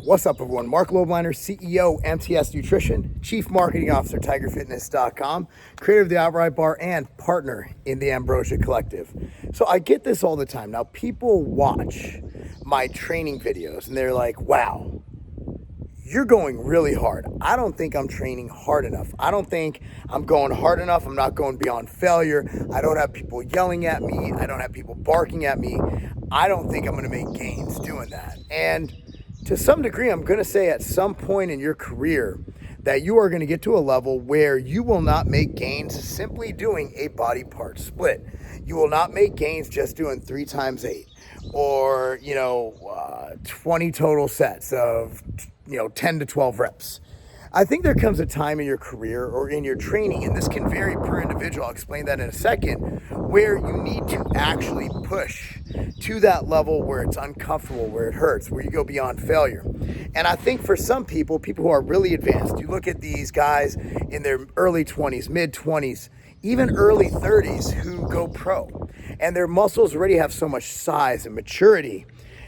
What's up, everyone? Marc Lobliner, CEO, MTS Nutrition, Chief Marketing Officer, TigerFitness.com, creator of the Outright Bar, and partner in the Ambrosia Collective. So I get this all the time. Now, people watch my training videos and they're like, wow, you're going really hard. I don't think I'm training hard enough. I don't think I'm going hard enough. I'm not going beyond failure. I don't have people yelling at me. I don't have people barking at me. I don't think I'm going to make gains doing that. And to some degree, I'm going to say at some point in your career that you are going to get to a level where you will not make gains simply doing a body part split. You will not make gains just doing 3 times 8 or, 20 total sets of 10 to 12 reps. I think there comes a time in your career or in your training, and this can vary per individual, I'll explain that in a second, where you need to actually push to that level where it's uncomfortable, where it hurts, where you go beyond failure. And I think for some people who are really advanced, you look at these guys in their early 20s, mid 20s, even early 30s who go pro, and their muscles already have so much size and maturity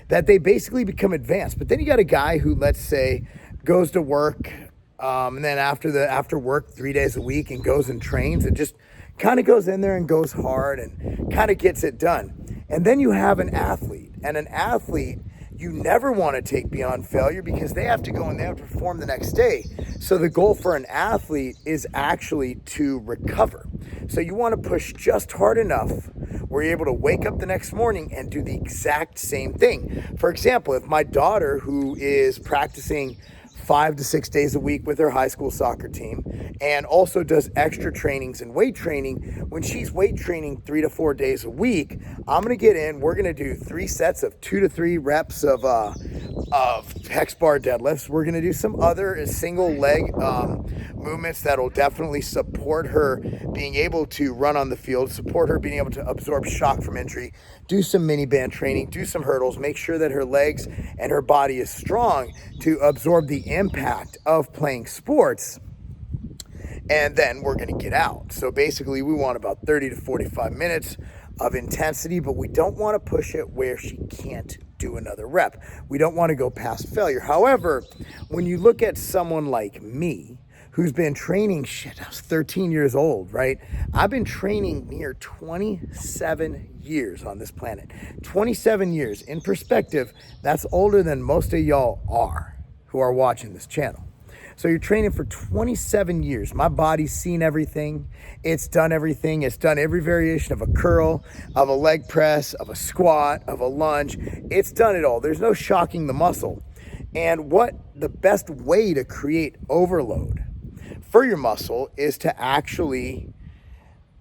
that they basically become advanced. But then you got a guy who, let's say, goes to work and then after work 3 days a week and goes and trains and just kind of goes in there and goes hard and kind of gets it done. And then you have an athlete, and an athlete you never want to take beyond failure because they have to go and they have to perform the next day. So the goal for an athlete is actually to recover. So you want to push just hard enough where you're able to wake up the next morning and do the exact same thing. For example, if my daughter, who is practicing 5 to 6 days a week with her high school soccer team and also does extra trainings and weight training, when she's weight training 3 to 4 days a week, I'm going to get in, we're going to do 3 sets of 2 to 3 reps of hex bar deadlifts. We're going to do some other single leg movements that'll definitely support her being able to run on the field, support her being able to absorb shock from injury, do some mini band training, do some hurdles, make sure that her legs and her body is strong to absorb the impact of playing sports. And then we're going to get out. So basically we want about 30 to 45 minutes of intensity, but we don't want to push it where she can't do another rep. We don't want to go past failure. However, when you look at someone like me, who's been training, I was 13 years old, right? I've been training near 27 years on this planet. 27 years. In perspective, that's older than most of y'all are who are watching this channel. So you're training for 27 years. My body's seen everything. It's done everything. It's done every variation of a curl, of a leg press, of a squat, of a lunge. It's done it all. There's no shocking the muscle. And what the best way to create overload for your muscle is to actually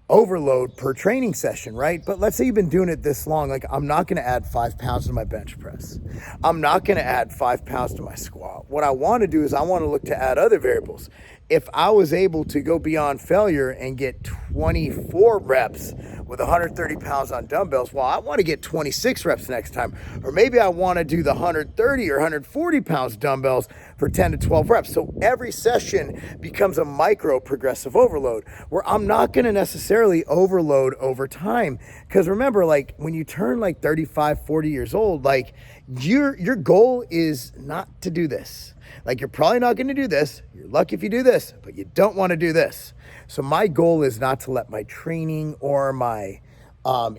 overload per training session, right? But let's say you've been doing it this long. Like, I'm not going to add 5 pounds to my bench press. I'm not going to add 5 pounds to my squat. What I want to do is I want to look to add other variables. If I was able to go beyond failure and get 24 reps with 130 pounds on dumbbells, well, I want to get 26 reps next time. Or maybe I want to do the 130 or 140 pounds dumbbells for 10 to 12 reps. So every session becomes a micro progressive overload where I'm not going to necessarily overload over time. Because remember, like, when you turn like 35, 40 years old, like, your goal is not to do this. Like, you're probably not going to do this. You're lucky if you do this, but you don't want to do this. So my goal is not to let my training or my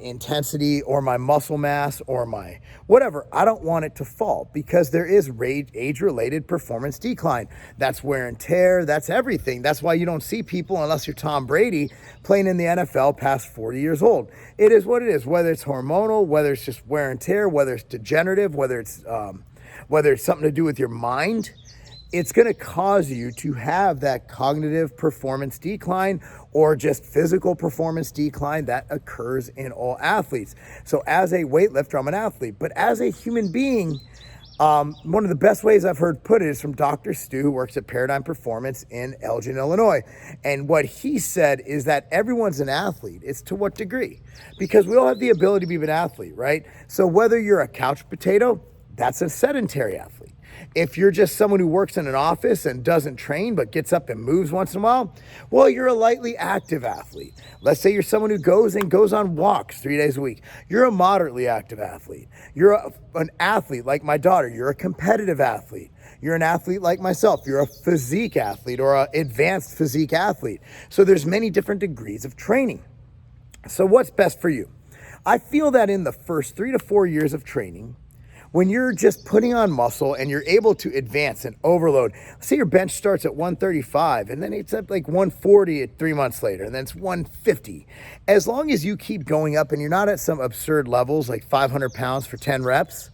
intensity or my muscle mass or my whatever, I don't want it to fall, because there is age-related performance decline. That's wear and tear. That's everything. That's why you don't see people, unless you're Tom Brady, playing in the NFL past 40 years old. It is what it is, whether it's hormonal, whether it's just wear and tear, whether it's degenerative, whether it's something to do with your mind. It's going to cause you to have that cognitive performance decline or just physical performance decline that occurs in all athletes. So as a weightlifter, I'm an athlete, but as a human being, one of the best ways I've heard put it is from Dr. Stu, who works at Paradigm Performance in Elgin, Illinois. And what he said is that everyone's an athlete. It's to what degree? Because we all have the ability to be an athlete, right? So whether you're a couch potato, that's a sedentary athlete. If you're just someone who works in an office and doesn't train but gets up and moves once in a while, well, you're a lightly active athlete. Let's say you're someone who goes on walks 3 days a week. You're a moderately active athlete. You're an athlete like my daughter. You're a competitive athlete. You're an athlete like myself. You're a physique athlete or an advanced physique athlete. So there's many different degrees of training. So what's best for you? I feel that in the first 3 to 4 years of training, when you're just putting on muscle and you're able to advance and overload, let's say your bench starts at 135 and then it's at like 140 at 3 months later, and then it's 150. As long as you keep going up and you're not at some absurd levels like 500 pounds for 10 reps,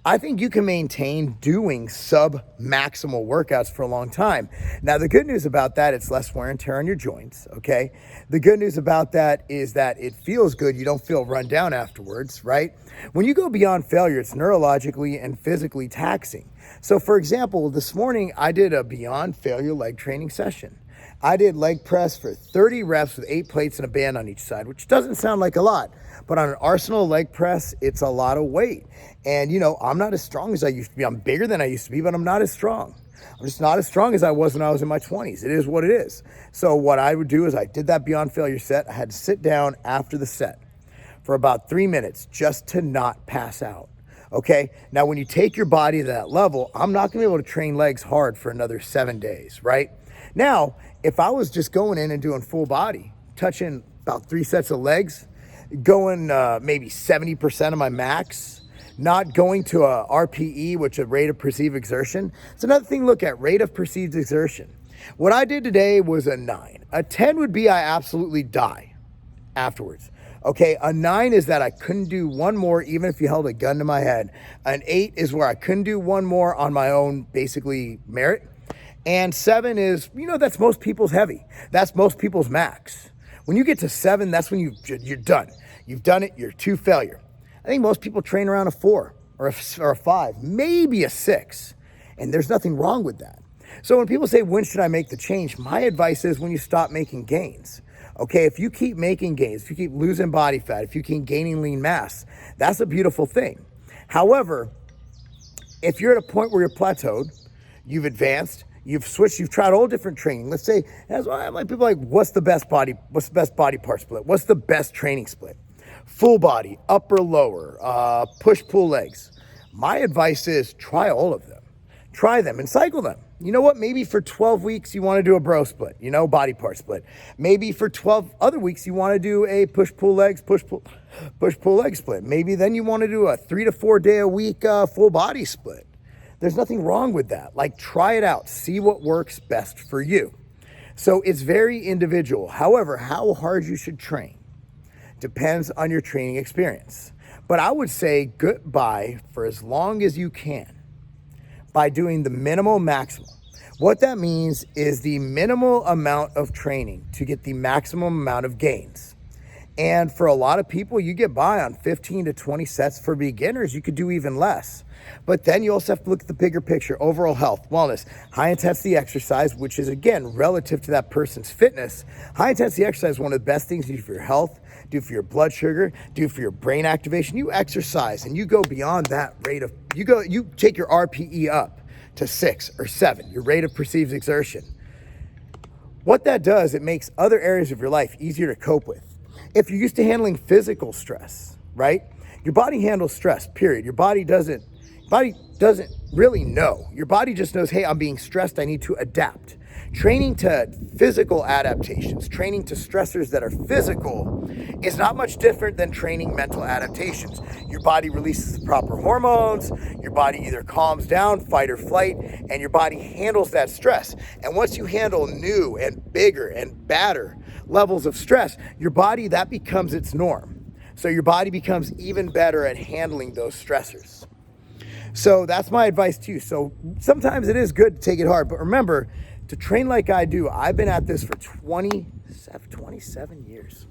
I think you can maintain doing sub-maximal workouts for a long time. Now, the good news about that, it's less wear and tear on your joints, okay? The good news about that is that it feels good. You don't feel run down afterwards, right? When you go beyond failure, it's neurologically and physically taxing. So, for example, this morning, I did a beyond failure leg training session. I did leg press for 30 reps with 8 plates and a band on each side, which doesn't sound like a lot, but on an Arsenal leg press, it's a lot of weight. And, you know, I'm not as strong as I used to be. I'm bigger than I used to be, but I'm not as strong. I'm just not as strong as I was when I was in my 20s. It is what it is. So what I would do is I did that beyond failure set. I had to sit down after the set for about 3 minutes just to not pass out. Okay, now when you take your body to that level, I'm not gonna be able to train legs hard for another 7 days, right? Now, if I was just going in and doing full body, touching about 3 sets of legs, going maybe 70% of my max, not going to a RPE, which is a rate of perceived exertion. It's another thing to look at, rate of perceived exertion. What I did today was a 9. A 10 would be I absolutely die afterwards. Okay, a 9 is that I couldn't do one more even if you held a gun to my head. An 8 is where I couldn't do one more on my own, basically, merit. And 7 is, you know, that's most people's heavy. That's most people's max. When you get to 7, that's when you're done. You've done it, you're to failure. I think most people train around a 4 or a 5, maybe a 6. And there's nothing wrong with that. So when people say, when should I make the change? My advice is when you stop making gains. Okay, if you keep making gains, if you keep losing body fat, if you keep gaining lean mass, that's a beautiful thing. However, if you're at a point where you're plateaued, you've advanced, you've switched, you've tried all different training. Let's say, that's why like people are like, what's the best body part split? What's the best training split? Full body, upper, lower, push, pull legs. My advice is try all of them. Try them and cycle them. You know what? Maybe for 12 weeks you want to do a bro split, you know, body part split. Maybe for 12 other weeks you want to do a push, pull legs, push, pull leg split. Maybe then you want to do a 3 to 4 day a week full body split. There's nothing wrong with that. Like, try it out. See what works best for you. So it's very individual. However, how hard you should train depends on your training experience. But I would say goodbye for as long as you can by doing the minimal maximal. What that means is the minimal amount of training to get the maximum amount of gains. And for a lot of people, you get by on 15 to 20 sets. For beginners, you could do even less. But then you also have to look at the bigger picture, overall health, wellness, high intensity exercise, which is, again, relative to that person's fitness. High intensity exercise is one of the best things you do for your health, do for your blood sugar, do for your brain activation. You exercise and you go beyond that rate of, you take your RPE up to 6 or 7, your rate of perceived exertion. What that does, it makes other areas of your life easier to cope with. If you're used to handling physical stress, right? Your body handles stress, period. Your body doesn't really know. Your body just knows, hey, I'm being stressed, I need to adapt. Training to physical adaptations, training to stressors that are physical is not much different than training mental adaptations. Your body releases the proper hormones, your body either calms down, fight or flight, and your body handles that stress. And once you handle new and bigger and badder levels of stress, your body, that becomes its norm. So your body becomes even better at handling those stressors. So that's my advice to you. So sometimes it is good to take it hard, but remember, to train like I do, I've been at this for 27 years.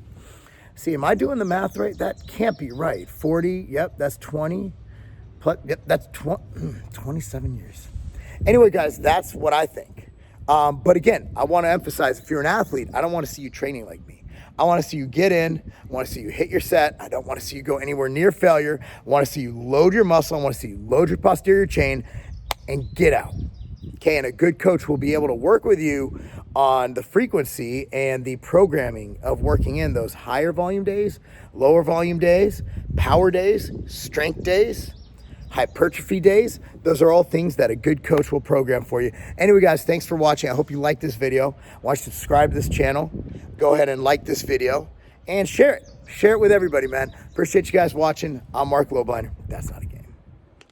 See, am I doing the math right? That can't be right. 40, yep, that's 20. Plus, yep, that's 27 years. Anyway, guys, that's what I think. But again, I want to emphasize, if you're an athlete, I don't want to see you training like me. I want to see you get in. I want to see you hit your set. I don't want to see you go anywhere near failure. I want to see you load your muscle. I want to see you load your posterior chain and get out. Okay, and a good coach will be able to work with you on the frequency and the programming of working in those higher volume days, lower volume days, power days, strength days, hypertrophy days. Those are all things that a good coach will program for you. Anyway, guys, thanks for watching. I hope you liked this video. I want you to subscribe to this channel. Go ahead and like this video and share it. Share it with everybody, man. Appreciate you guys watching. I'm Marc Lobliner. That's not a